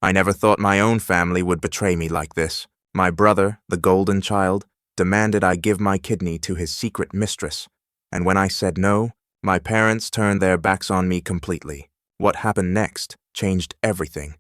I never thought my own family would betray me like this. My brother, the golden child, demanded I give my kidney to his secret mistress, and when I said no, my parents turned their backs on me completely. What happened next changed everything.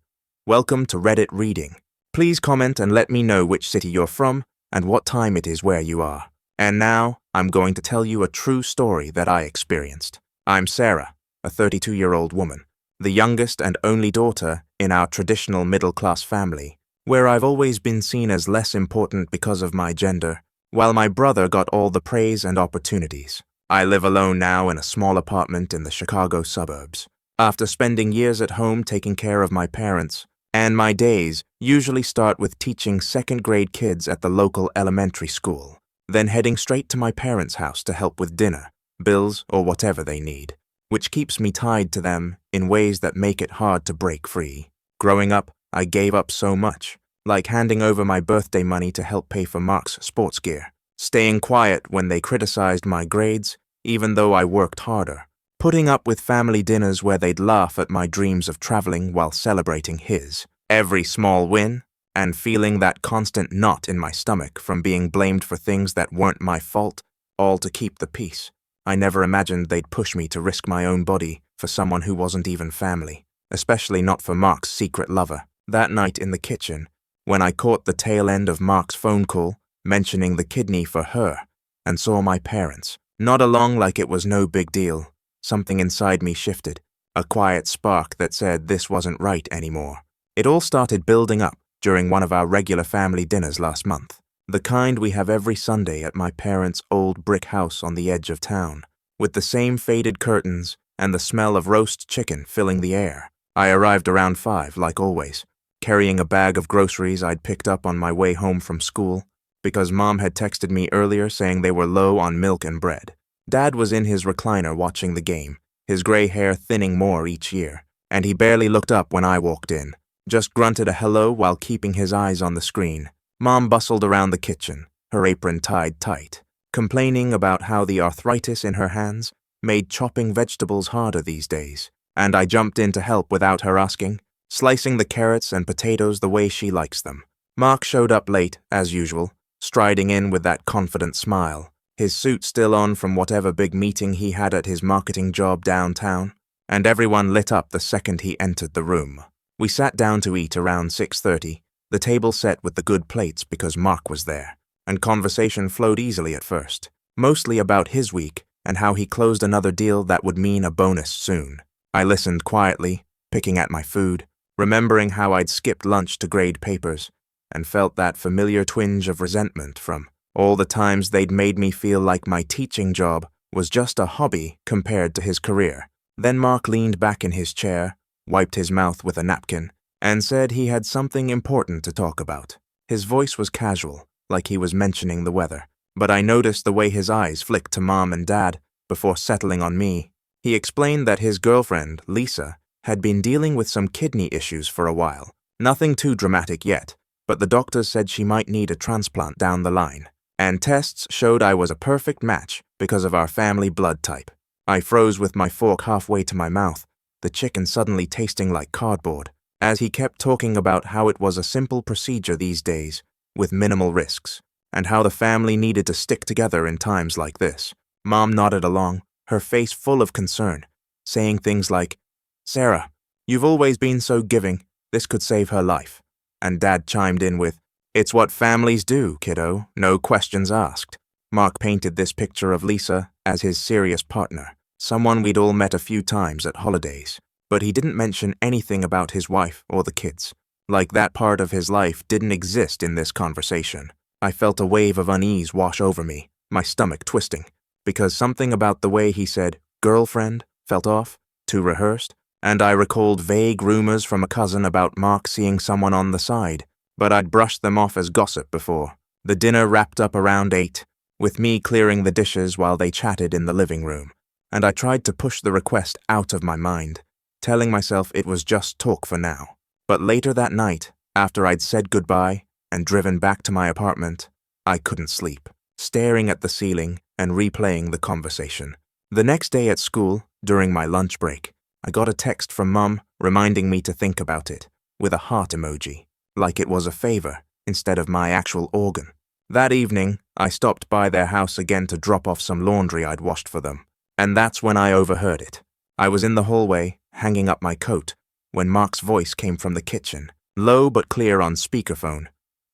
Welcome to Reddit Reading. Please comment and let me know which city you're from and what time it is where you are. And now, I'm going to tell you a true story that I experienced. I'm Sarah, a 32-year-old woman, the youngest and only daughter in our traditional middle-class family, where I've always been seen as less important because of my gender, while my brother got all the praise and opportunities. I live alone now in a small apartment in the Chicago suburbs. After spending years at home taking care of my parents, and my days usually start with teaching second-grade kids at the local elementary school, then heading straight to my parents' house to help with dinner, bills, or whatever they need, which keeps me tied to them in ways that make it hard to break free. Growing up, I gave up so much, like handing over my birthday money to help pay for Mark's sports gear, staying quiet when they criticized my grades, even though I worked harder, putting up with family dinners where they'd laugh at my dreams of traveling while celebrating his every small win, and feeling that constant knot in my stomach from being blamed for things that weren't my fault, all to keep the peace. I never imagined they'd push me to risk my own body for someone who wasn't even family, especially not for Mark's secret lover. That night in the kitchen, when I caught the tail end of Mark's phone call mentioning the kidney for her, and saw my parents nod along like it was no big deal, something inside me shifted, a quiet spark that said this wasn't right anymore. It all started building up during one of our regular family dinners last month, the kind we have every Sunday at my parents' old brick house on the edge of town, with the same faded curtains and the smell of roast chicken filling the air. I arrived around 5, like always, carrying a bag of groceries I'd picked up on my way home from school, because Mom had texted me earlier saying they were low on milk and bread. Dad was in his recliner watching the game, his gray hair thinning more each year, and he barely looked up when I walked in, just grunted a hello while keeping his eyes on the screen. Mom bustled around the kitchen, her apron tied tight, complaining about how the arthritis in her hands made chopping vegetables harder these days, and I jumped in to help without her asking, slicing the carrots and potatoes the way she likes them. Mark showed up late, as usual, striding in with that confident smile, his suit still on from whatever big meeting he had at his marketing job downtown, and everyone lit up the second he entered the room. We sat down to eat around 6:30, the table set with the good plates because Mark was there, and conversation flowed easily at first, mostly about his week and how he closed another deal that would mean a bonus soon. I listened quietly, picking at my food, remembering how I'd skipped lunch to grade papers, and felt that familiar twinge of resentment from all the times they'd made me feel like my teaching job was just a hobby compared to his career. Then Mark leaned back in his chair, wiped his mouth with a napkin, and said he had something important to talk about. His voice was casual, like he was mentioning the weather, but I noticed the way his eyes flicked to Mom and Dad before settling on me. He explained that his girlfriend, Lisa, had been dealing with some kidney issues for a while. Nothing too dramatic yet, but the doctors said she might need a transplant down the line, and tests showed I was a perfect match because of our family blood type. I froze with my fork halfway to my mouth, the chicken suddenly tasting like cardboard, as he kept talking about how it was a simple procedure these days, with minimal risks, and how the family needed to stick together in times like this. Mom nodded along, her face full of concern, saying things like, "Sarah, you've always been so giving, this could save her life." And Dad chimed in with, "It's what families do, kiddo, no questions asked." Mark painted this picture of Lisa as his serious partner, someone we'd all met a few times at holidays, but he didn't mention anything about his wife or the kids. Like that part of his life didn't exist in this conversation. I felt a wave of unease wash over me, my stomach twisting, because something about the way he said "girlfriend" felt off, too rehearsed, and I recalled vague rumors from a cousin about Mark seeing someone on the side, but I'd brushed them off as gossip before. The dinner wrapped up around 8, with me clearing the dishes while they chatted in the living room, and I tried to push the request out of my mind, telling myself it was just talk for now. But later that night, after I'd said goodbye and driven back to my apartment, I couldn't sleep, staring at the ceiling and replaying the conversation. The next day at school, during my lunch break, I got a text from Mum reminding me to think about it. with a heart emoji, like it was a favor instead of my actual organ. That evening, I stopped by their house again to drop off some laundry I'd washed for them, and that's when I overheard it. I was in the hallway, hanging up my coat, when Mark's voice came from the kitchen, low but clear on speakerphone.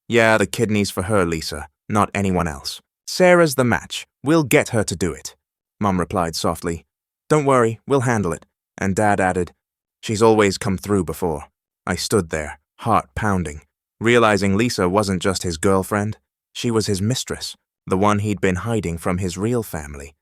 "Yeah, the kidney's for her, Lisa, not anyone else. Sarah's the match. We'll get her to do it." Mom replied softly, "Don't worry, we'll handle it." And Dad added, "She's always come through before." I stood there, heart pounding, realizing Lisa wasn't just his girlfriend. She was his mistress, the one he'd been hiding from his real family.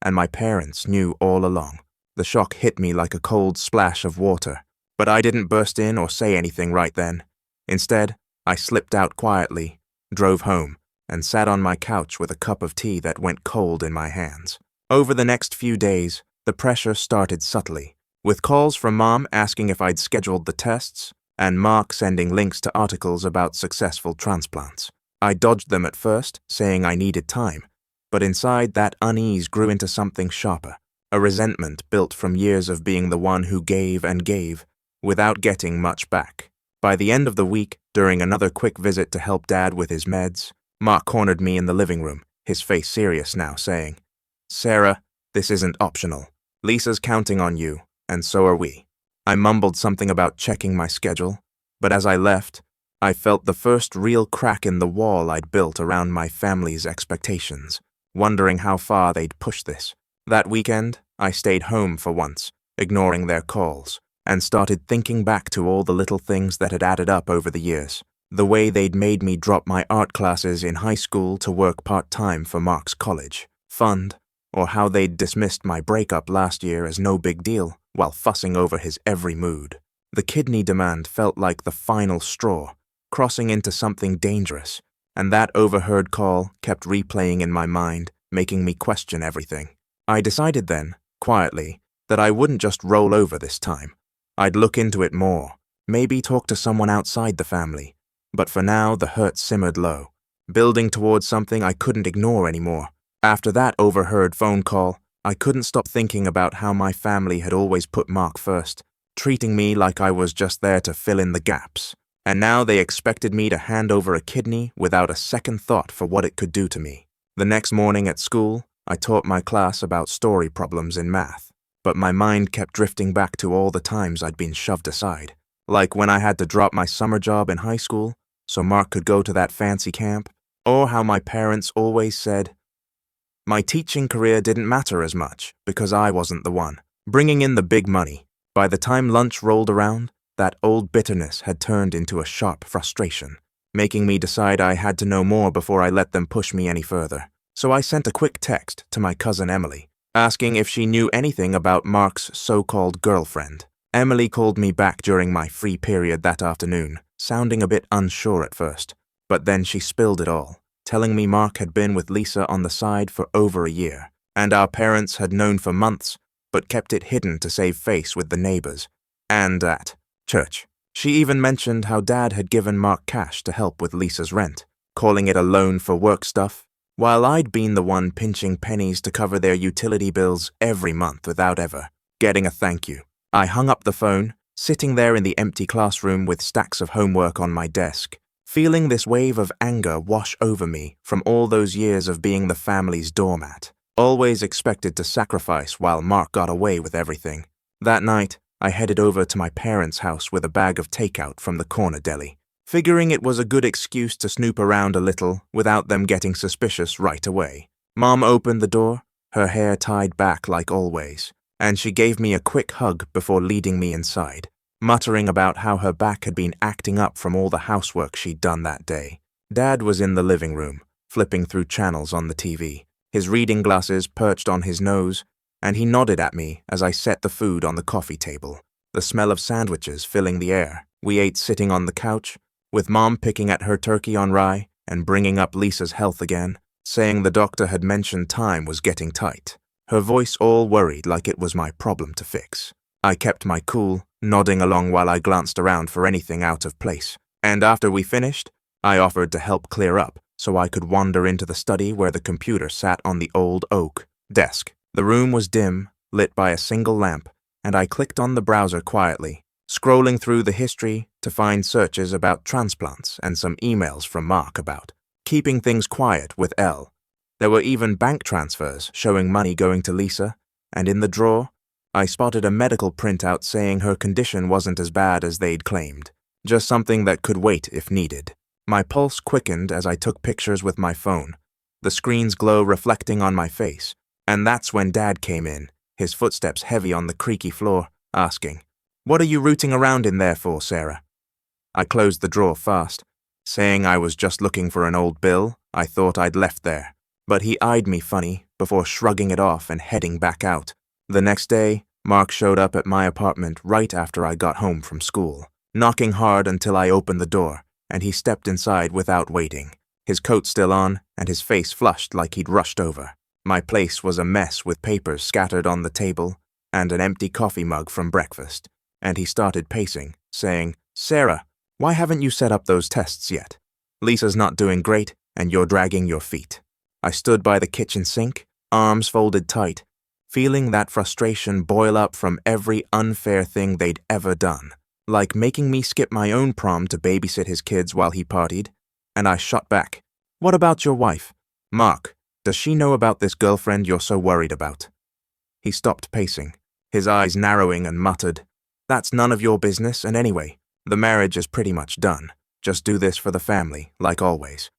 And my parents knew all along. The shock hit me like a cold splash of water, but I didn't burst in or say anything right then. Instead, I slipped out quietly, drove home, and sat on my couch with a cup of tea that went cold in my hands. Over the next few days, the pressure started subtly, with calls from Mom asking if I'd scheduled the tests, and Mark sending links to articles about successful transplants. I dodged them at first, saying I needed time, but inside that unease grew into something sharper, a resentment built from years of being the one who gave and gave, without getting much back. By the end of the week, during another quick visit to help Dad with his meds, Mark cornered me in the living room, his face serious now, saying, "Sarah, this isn't optional. Lisa's counting on you, and so are we." I mumbled something about checking my schedule, but as I left, I felt the first real crack in the wall I'd built around my family's expectations, wondering how far they'd push this. That weekend, I stayed home for once, ignoring their calls, and started thinking back to all the little things that had added up over the years. The way they'd made me drop my art classes in high school to work part-time for Mark's college fund, or how they'd dismissed my breakup last year as no big deal while fussing over his every mood. The kidney demand felt like the final straw, crossing into something dangerous, and that overheard call kept replaying in my mind, making me question everything. I decided then, quietly, that I wouldn't just roll over this time. I'd look into it more, maybe talk to someone outside the family. But for now, the hurt simmered low, building towards something I couldn't ignore anymore. After that overheard phone call, I couldn't stop thinking about how my family had always put Mark first, treating me like I was just there to fill in the gaps. And now they expected me to hand over a kidney without a second thought for what it could do to me. The next morning at school, I taught my class about story problems in math, but my mind kept drifting back to all the times I'd been shoved aside. Like when I had to drop my summer job in high school so Mark could go to that fancy camp, or how my parents always said, my teaching career didn't matter as much because I wasn't the one bringing in the big money. By the time lunch rolled around, that old bitterness had turned into a sharp frustration, making me decide I had to know more before I let them push me any further. So I sent a quick text to my cousin Emily, asking if she knew anything about Mark's so-called girlfriend. Emily called me back during my free period that afternoon, sounding a bit unsure at first, but then she spilled it all, telling me Mark had been with Lisa on the side for over a year, and our parents had known for months, but kept it hidden to save face with the neighbors, and at church. She even mentioned how Dad had given Mark cash to help with Lisa's rent, calling it a loan for work stuff, while I'd been the one pinching pennies to cover their utility bills every month without ever getting a thank you. I hung up the phone, sitting there in the empty classroom with stacks of homework on my desk, feeling this wave of anger wash over me from all those years of being the family's doormat, always expected to sacrifice while Mark got away with everything. That night, I headed over to my parents' house with a bag of takeout from the corner deli, figuring it was a good excuse to snoop around a little without them getting suspicious right away. Mom opened the door, her hair tied back like always, and she gave me a quick hug before leading me inside, muttering about how her back had been acting up from all the housework she'd done that day. Dad was in the living room, flipping through channels on the TV, his reading glasses perched on his nose, and he nodded at me as I set the food on the coffee table, the smell of sandwiches filling the air. We ate sitting on the couch, with Mom picking at her turkey on rye and bringing up Lisa's health again, saying the doctor had mentioned time was getting tight, her voice all worried like it was my problem to fix. I kept my cool, nodding along while I glanced around for anything out of place, and after we finished, I offered to help clear up so I could wander into the study where the computer sat on the old oak desk. The room was dim, lit by a single lamp, and I clicked on the browser quietly, scrolling through the history, to find searches about transplants and some emails from Mark about keeping things quiet with Elle. There were even bank transfers showing money going to Lisa, and in the drawer, I spotted a medical printout saying her condition wasn't as bad as they'd claimed, just something that could wait if needed. My pulse quickened as I took pictures with my phone, the screen's glow reflecting on my face, and that's when Dad came in, his footsteps heavy on the creaky floor, asking, "What are you rooting around in there for, Sarah?" I closed the drawer fast, saying I was just looking for an old bill I thought I'd left there, but he eyed me funny before shrugging it off and heading back out. The next day, Mark showed up at my apartment right after I got home from school, knocking hard until I opened the door, and he stepped inside without waiting, his coat still on and his face flushed like he'd rushed over. My place was a mess with papers scattered on the table and an empty coffee mug from breakfast, and he started pacing, saying, "Sarah, why haven't you set up those tests yet? Lisa's not doing great, and you're dragging your feet." I stood by the kitchen sink, arms folded tight, feeling that frustration boil up from every unfair thing they'd ever done, like making me skip my own prom to babysit his kids while he partied, and I shot back, "What about your wife? Mark, does she know about this girlfriend you're so worried about?" He stopped pacing, his eyes narrowing, and muttered, "That's none of your business, and anyway, the marriage is pretty much done. Just do this for the family, like always."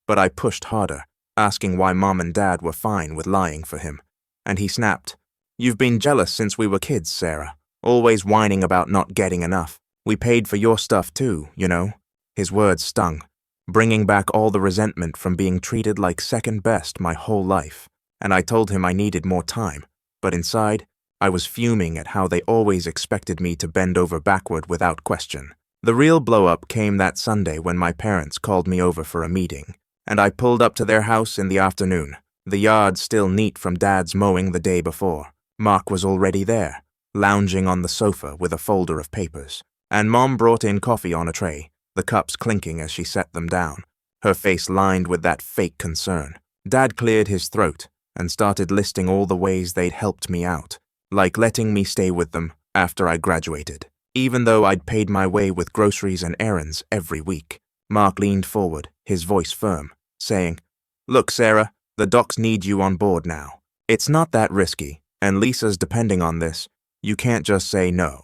But I pushed harder, asking why Mom and Dad were fine with lying for him, and he snapped, "You've been jealous since we were kids, Sarah, always whining about not getting enough. We paid for your stuff too, you know." His words stung, bringing back all the resentment from being treated like second best my whole life, and I told him I needed more time, but inside, I was fuming at how they always expected me to bend over backward without question. The real blow-up came that Sunday when my parents called me over for a meeting, and I pulled up to their house in the afternoon, the yard still neat from Dad's mowing the day before. Mark was already there, lounging on the sofa with a folder of papers, and Mom brought in coffee on a tray, the cups clinking as she set them down, her face lined with that fake concern. Dad cleared his throat and started listing all the ways they'd helped me out, like letting me stay with them after I graduated, even though I'd paid my way with groceries and errands every week. Mark leaned forward, his voice firm, saying, "Look, Sarah, the docs need you on board now. It's not that risky, and Lisa's depending on this. You can't just say no."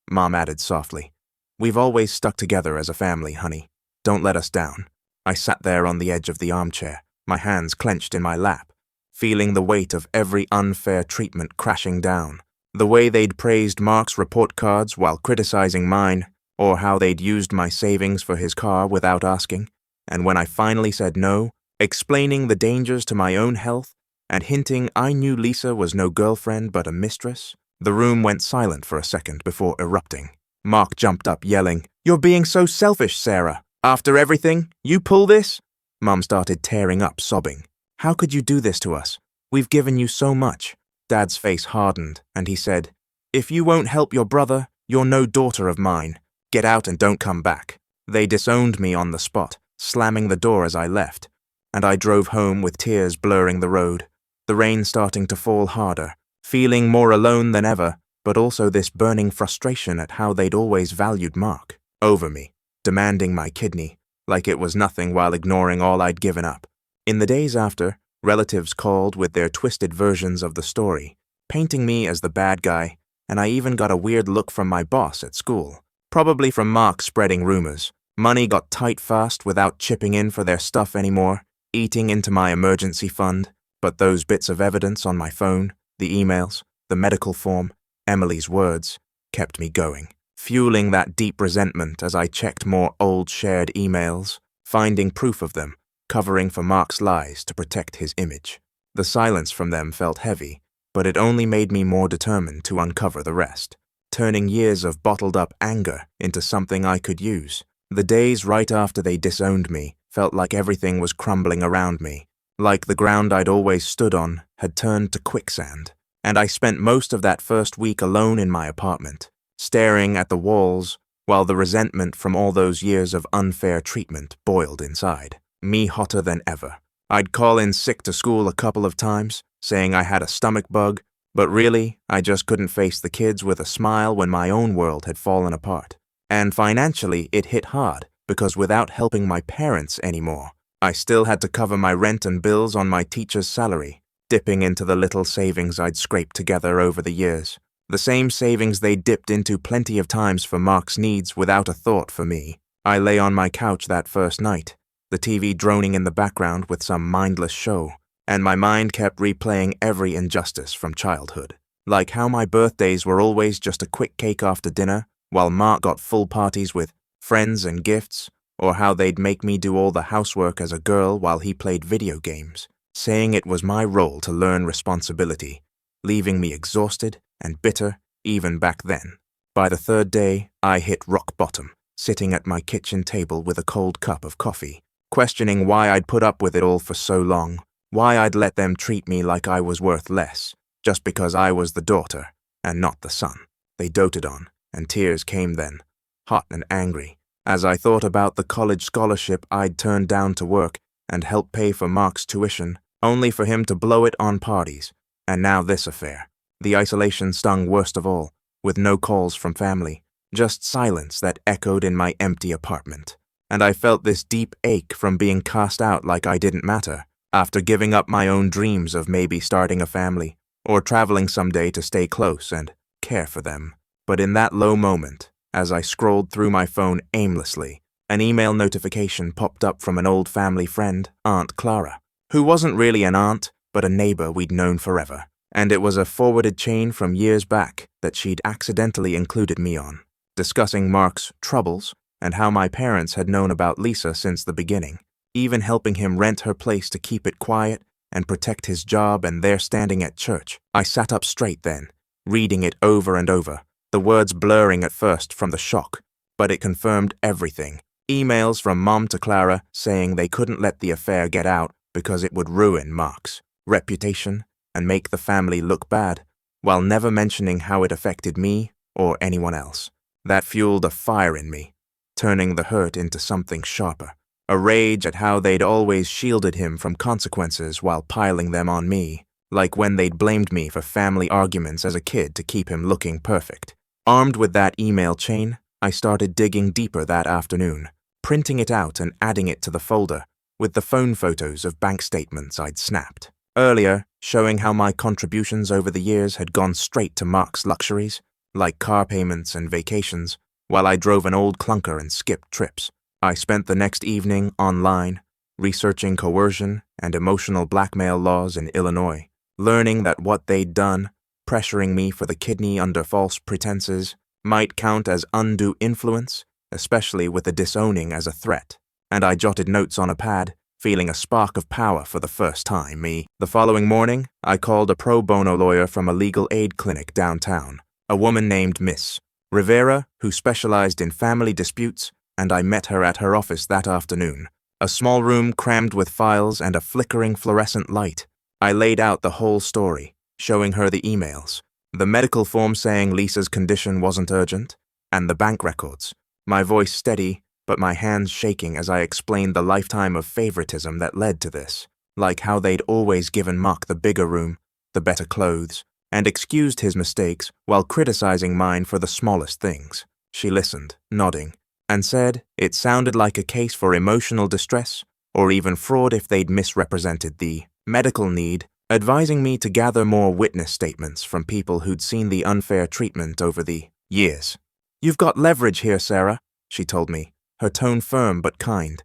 Mom added softly, "We've always stuck together as a family, honey. Don't let us down." I sat there on the edge of the armchair, my hands clenched in my lap, feeling the weight of every unfair treatment crashing down. The way they'd praised Mark's report cards while criticizing mine, or how they'd used my savings for his car without asking, and when I finally said no, explaining the dangers to my own health and hinting I knew Lisa was no girlfriend but a mistress, the room went silent for a second before erupting. Mark jumped up yelling, "You're being so selfish, Sarah. After everything, you pull this?" Mum started tearing up, sobbing. "How could you do this to us? We've given you so much." Dad's face hardened, and he said, "If you won't help your brother, you're no daughter of mine. Get out and don't come back." They disowned me on the spot, slamming the door as I left, and I drove home with tears blurring the road, the rain starting to fall harder, feeling more alone than ever, but also this burning frustration at how they'd always valued Mark over me, demanding my kidney, like it was nothing while ignoring all I'd given up. In the days after, relatives called with their twisted versions of the story, painting me as the bad guy, and I even got a weird look from my boss at school, probably from Mark spreading rumors. Money got tight fast without chipping in for their stuff anymore, eating into my emergency fund, but those bits of evidence on my phone, the emails, the medical form, Emily's words, kept me going, fueling that deep resentment as I checked more old shared emails, finding proof of them, covering for Mark's lies to protect his image. The silence from them felt heavy, but it only made me more determined to uncover the rest, turning years of bottled-up anger into something I could use. The days right after they disowned me felt like everything was crumbling around me, like the ground I'd always stood on had turned to quicksand, and I spent most of that first week alone in my apartment, staring at the walls while the resentment from all those years of unfair treatment boiled inside, me hotter than ever. I'd call in sick to school a couple of times, saying I had a stomach bug, but really, I just couldn't face the kids with a smile when my own world had fallen apart. And financially, it hit hard, because without helping my parents anymore, I still had to cover my rent and bills on my teacher's salary, dipping into the little savings I'd scraped together over the years. The same savings they dipped into plenty of times for Mark's needs without a thought for me. I lay on my couch that first night, the TV droning in the background with some mindless show, and my mind kept replaying every injustice from childhood. Like how my birthdays were always just a quick cake after dinner, while Mark got full parties with friends and gifts, or how they'd make me do all the housework as a girl while he played video games, saying it was my role to learn responsibility, leaving me exhausted and bitter even back then. By the third day, I hit rock bottom, sitting at my kitchen table with a cold cup of coffee, questioning why I'd put up with it all for so long, why I'd let them treat me like I was worth less, just because I was the daughter and not the son they doted on, and tears came then, hot and angry, as I thought about the college scholarship I'd turned down to work and help pay for Mark's tuition, only for him to blow it on parties, and now this affair. The isolation stung worst of all, with no calls from family, just silence that echoed in my empty apartment. And I felt this deep ache from being cast out like I didn't matter, after giving up my own dreams of maybe starting a family, or traveling someday to stay close and care for them. But in that low moment, as I scrolled through my phone aimlessly, an email notification popped up from an old family friend, Aunt Clara, who wasn't really an aunt, but a neighbor we'd known forever. And it was a forwarded chain from years back that she'd accidentally included me on, discussing Mark's troubles and how my parents had known about Lisa since the beginning, even helping him rent her place to keep it quiet and protect his job and their standing at church. I sat up straight then, reading it over and over, the words blurring at first from the shock, but it confirmed everything. Emails from Mom to Clara saying they couldn't let the affair get out because it would ruin Mark's reputation and make the family look bad, while never mentioning how it affected me or anyone else. That fueled a fire in me, turning the hurt into something sharper, a rage at how they'd always shielded him from consequences while piling them on me, like when they'd blamed me for family arguments as a kid to keep him looking perfect. Armed with that email chain, I started digging deeper that afternoon, printing it out and adding it to the folder with the phone photos of bank statements I'd snapped earlier, showing how my contributions over the years had gone straight to Mark's luxuries, like car payments and vacations, while I drove an old clunker and skipped trips. I spent the next evening online, researching coercion and emotional blackmail laws in Illinois, learning that what they'd done, pressuring me for the kidney under false pretenses, might count as undue influence, especially with the disowning as a threat. And I jotted notes on a pad, feeling a spark of power for the first time. The following morning, I called a pro bono lawyer from a legal aid clinic downtown, a woman named Miss Rivera, who specialized in family disputes, and I met her at her office that afternoon, a small room crammed with files and a flickering fluorescent light. I laid out the whole story, showing her the emails, the medical form saying Lisa's condition wasn't urgent, and the bank records, my voice steady, but my hands shaking as I explained the lifetime of favoritism that led to this, like how they'd always given Mark the bigger room, the better clothes, and excused his mistakes while criticizing mine for the smallest things. She listened, nodding, and said it sounded like a case for emotional distress or even fraud if they'd misrepresented the medical need, advising me to gather more witness statements from people who'd seen the unfair treatment over the years. "You've got leverage here, Sarah," she told me, her tone firm but kind.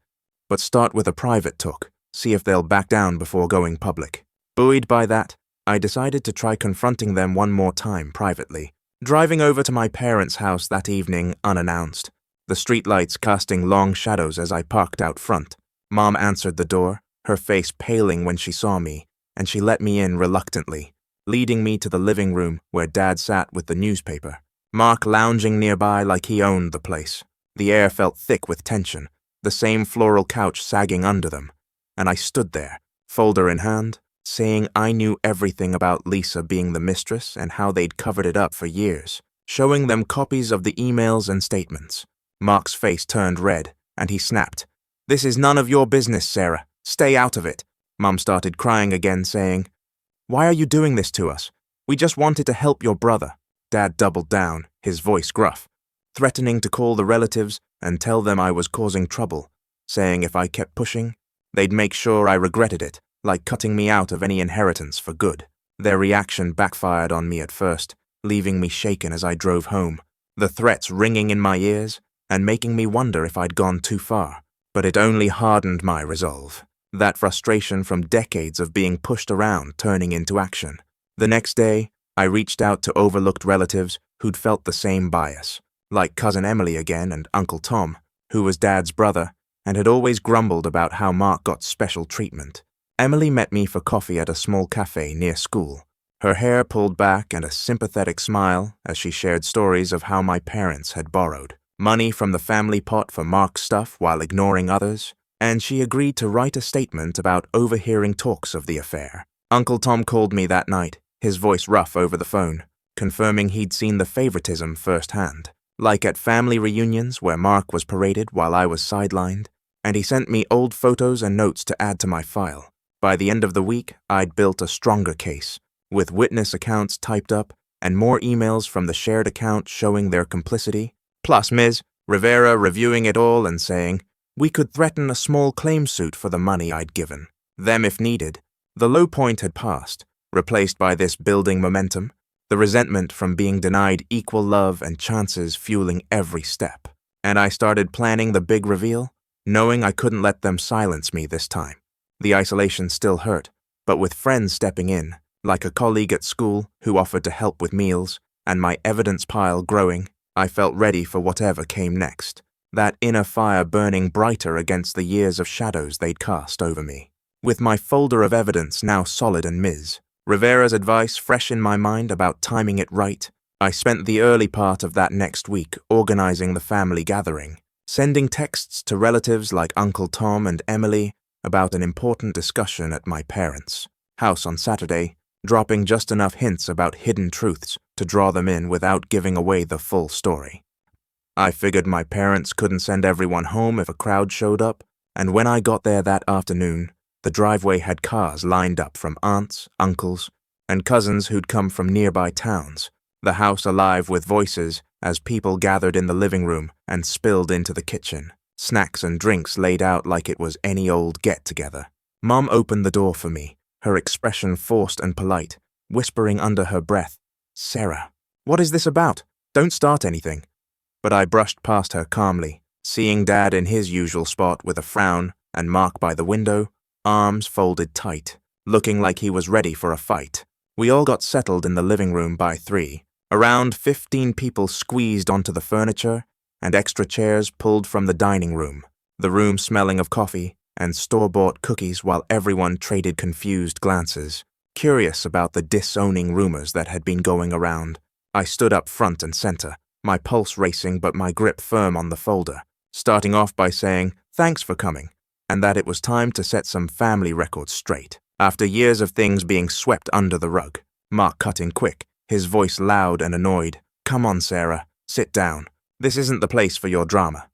"But start with a private talk, see if they'll back down before going public." Buoyed by that, I decided to try confronting them one more time privately, driving over to my parents' house that evening unannounced, the streetlights casting long shadows as I parked out front. Mom answered the door, her face paling when she saw me, and she let me in reluctantly, leading me to the living room where Dad sat with the newspaper, Mark lounging nearby like he owned the place. The air felt thick with tension, the same floral couch sagging under them, and I stood there, folder in hand, saying I knew everything about Lisa being the mistress and how they'd covered it up for years, showing them copies of the emails and statements. Mark's face turned red, and he snapped, "This is none of your business, Sarah. Stay out of it." Mum started crying again, saying, "Why are you doing this to us? We just wanted to help your brother." Dad doubled down, his voice gruff. threatening to call the relatives and tell them I was causing trouble, saying if I kept pushing, they'd make sure I regretted it, like cutting me out of any inheritance for good. Their reaction backfired on me at first, leaving me shaken as I drove home, the threats ringing in my ears and making me wonder if I'd gone too far. But it only hardened my resolve, that frustration from decades of being pushed around turning into action. The next day, I reached out to overlooked relatives who'd felt the same bias, like Cousin Emily again and Uncle Tom, who was Dad's brother and had always grumbled about how Mark got special treatment. Emily met me for coffee at a small cafe near school, her hair pulled back and a sympathetic smile as she shared stories of how my parents had borrowed money from the family pot for Mark's stuff while ignoring others, and she agreed to write a statement about overhearing talks of the affair. Uncle Tom called me that night, his voice rough over the phone, confirming he'd seen the favoritism firsthand, like at family reunions where Mark was paraded while I was sidelined, and he sent me old photos and notes to add to my file. By the end of the week, I'd built a stronger case, with witness accounts typed up and more emails from the shared account showing their complicity, plus Ms. Rivera reviewing it all and saying we could threaten a small claim suit for the money I'd given them if needed. The low point had passed, replaced by this building momentum, the resentment from being denied equal love and chances fueling every step. And I started planning the big reveal, knowing I couldn't let them silence me this time. The isolation still hurt, but with friends stepping in, like a colleague at school who offered to help with meals, and my evidence pile growing, I felt ready for whatever came next, that inner fire burning brighter against the years of shadows they'd cast over me. With my folder of evidence now solid and Ms. Rivera's advice fresh in my mind about timing it right, I spent the early part of that next week organizing the family gathering, sending texts to relatives like Uncle Tom and Emily about an important discussion at my parents' house on Saturday, dropping just enough hints about hidden truths to draw them in without giving away the full story. I figured my parents couldn't send everyone home if a crowd showed up, and when I got there that afternoon, the driveway had cars lined up from aunts, uncles, and cousins who'd come from nearby towns, the house alive with voices as people gathered in the living room and spilled into the kitchen, snacks and drinks laid out like it was any old get-together. Mom opened the door for me, her expression forced and polite, whispering under her breath, "Sarah, what is this about? Don't start anything." But I brushed past her calmly, seeing Dad in his usual spot with a frown and Mark by the window, arms folded tight, looking like he was ready for a fight. We all got settled in the living room by 3. Around 15 people squeezed onto the furniture and extra chairs pulled from the dining room, the room smelling of coffee and store-bought cookies while everyone traded confused glances, curious about the disowning rumors that had been going around. I stood up front and center, my pulse racing but my grip firm on the folder, starting off by saying, "Thanks for coming," and that it was time to set some family records straight. After years of things being swept under the rug, Mark cut in quick, his voice loud and annoyed. "Come on, Sarah, sit down. This isn't the place for your drama."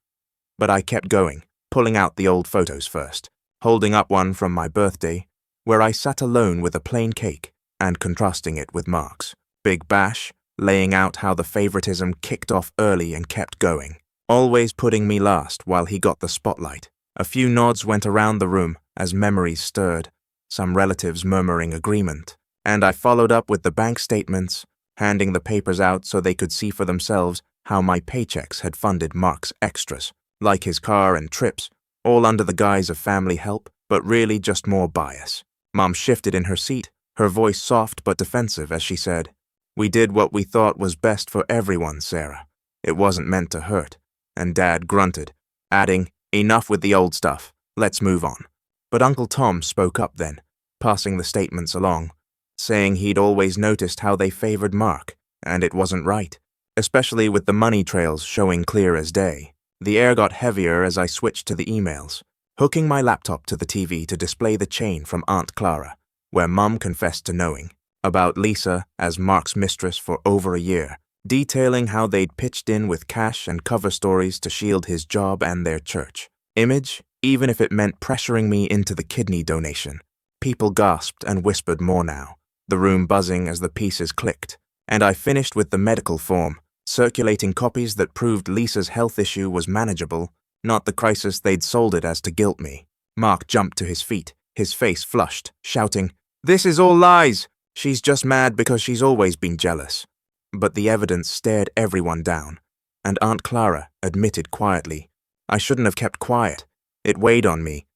But I kept going, pulling out the old photos first, holding up one from my birthday, where I sat alone with a plain cake and contrasting it with Mark's big bash, laying out how the favoritism kicked off early and kept going, always putting me last while he got the spotlight. A few nods went around the room as memories stirred, some relatives murmuring agreement, and I followed up with the bank statements, handing the papers out so they could see for themselves how my paychecks had funded Mark's extras, like his car and trips, all under the guise of family help, but really just more bias. Mom shifted in her seat, her voice soft but defensive as she said, "We did what we thought was best for everyone, Sarah. It wasn't meant to hurt." And Dad grunted, adding, "Enough with the old stuff. Let's move on." But Uncle Tom spoke up then, passing the statements along, saying he'd always noticed how they favored Mark, and it wasn't right, especially with the money trails showing clear as day. The air got heavier as I switched to the emails, hooking my laptop to the TV to display the chain from Aunt Clara, where Mum confessed to knowing, about Lisa as Mark's mistress for over a year, detailing how they'd pitched in with cash and cover stories to shield his job and their church image, even if it meant pressuring me into the kidney donation. People gasped and whispered more now, the room buzzing as the pieces clicked, and I finished with the medical form, circulating copies that proved Lisa's health issue was manageable, not the crisis they'd sold it as to guilt me. Mark jumped to his feet, his face flushed, shouting, "This is all lies! She's just mad because she's always been jealous." But the evidence stared everyone down, and Aunt Clara admitted quietly, "I shouldn't have kept quiet. It weighed on me,"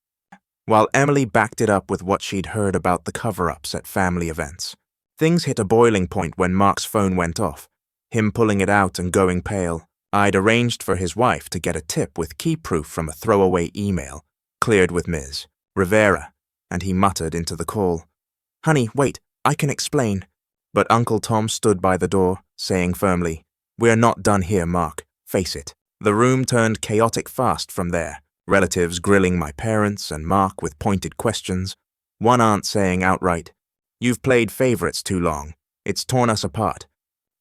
while Emily backed it up with what she'd heard about the cover-ups at family events. Things hit a boiling point when Mark's phone went off, him pulling it out and going pale. I'd arranged for his wife to get a tip with key proof from a throwaway email, cleared with Ms. Rivera, and he muttered into the call, "Honey, wait, I can explain." But Uncle Tom stood by the door, saying firmly, "We're not done here, Mark. Face it." The room turned chaotic fast from there, relatives grilling my parents and Mark with pointed questions, one aunt saying outright, "You've played favorites too long. It's torn us apart,"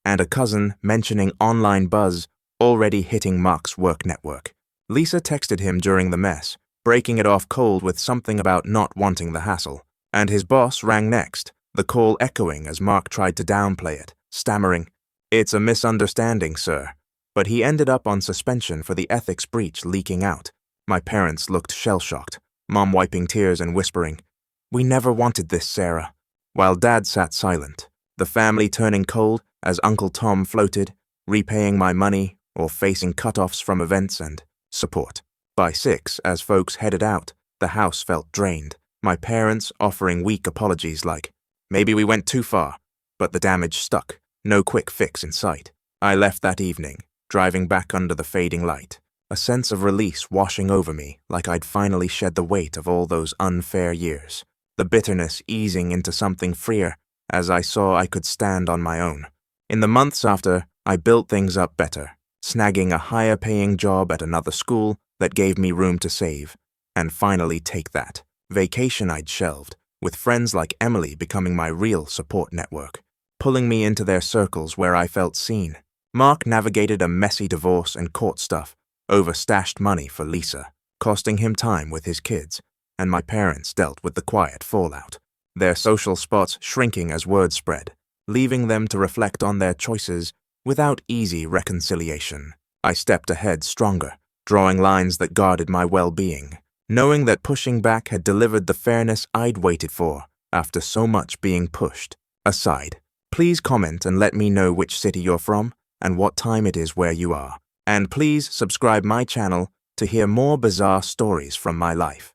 and a cousin mentioning online buzz already hitting Mark's work network. Lisa texted him during the mess, breaking it off cold with something about not wanting the hassle, and his boss rang next, the call echoing as Mark tried to downplay it, stammering, "It's a misunderstanding, sir." But he ended up on suspension for the ethics breach leaking out. My parents looked shell-shocked, Mom wiping tears and whispering, "We never wanted this, Sarah," while Dad sat silent, the family turning cold as Uncle Tom floated, repaying my money or facing cut-offs from events and support. By 6, as folks headed out, the house felt drained, my parents offering weak apologies like, "Maybe we went too far," but the damage stuck, no quick fix in sight. I left that evening, driving back under the fading light, a sense of release washing over me like I'd finally shed the weight of all those unfair years, the bitterness easing into something freer as I saw I could stand on my own. In the months after, I built things up better, snagging a higher-paying job at another school that gave me room to save, and finally take that vacation I'd shelved, with friends like Emily becoming my real support network, pulling me into their circles where I felt seen. Mark navigated a messy divorce and court stuff, over stashed money for Lisa, costing him time with his kids, and my parents dealt with the quiet fallout, their social spots shrinking as word spread, leaving them to reflect on their choices without easy reconciliation. I stepped ahead stronger, drawing lines that guarded my well-being, knowing that pushing back had delivered the fairness I'd waited for after so much being pushed aside. Please comment and let me know which city you're from and what time it is where you are. And please subscribe my channel to hear more bizarre stories from my life.